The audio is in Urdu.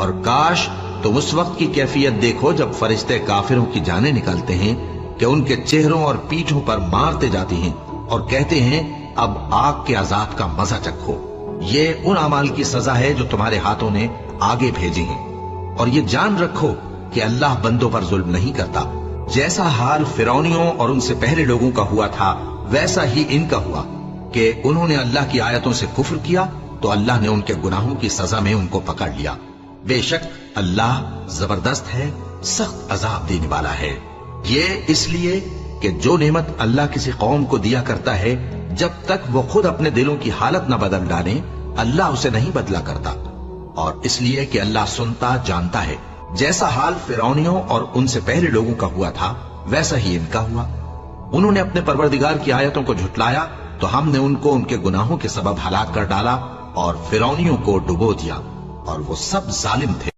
اور کاش تم اس وقت کی کیفیت دیکھو جب فرشتے کافروں کی جانیں نکالتے ہیں کہ ان کے چہروں اور پیٹھوں پر مارتے جاتے ہیں اور کہتے ہیں اب آگ کے عذاب کا مزہ چکھو۔ یہ ان اعمال کی سزا ہے جو تمہارے ہاتھوں نے آگے بھیجے ہیں، اور یہ جان رکھو کہ اللہ بندوں پر ظلم نہیں کرتا۔ جیسا حال فرعونیوں اور ان سے پہلے لوگوں کا ہوا تھا ویسا ہی ان کا ہوا کہ انہوں نے اللہ کی آیتوں سے کفر کیا تو اللہ نے ان کے گناہوں کی سزا میں ان کو پکڑ لیا۔ بے شک اللہ زبردست ہے، سخت عذاب دینے والا ہے۔ یہ اس لیے کہ جو نعمت اللہ کسی قوم کو دیا کرتا ہے جب تک وہ خود اپنے دلوں کی حالت نہ بدل ڈالیں اللہ اسے نہیں بدلا کرتا، اور اس لیے کہ اللہ سنتا جانتا ہے۔ جیسا حال فرعونیوں اور ان سے پہلے لوگوں کا ہوا تھا ویسا ہی ان کا ہوا۔ انہوں نے اپنے پروردگار کی آیتوں کو جھٹلایا تو ہم نے ان کو ان کے گناہوں کے سبب ہلاک کر ڈالا اور فرعونیوں کو ڈبو دیا، اور وہ سب ظالم تھے۔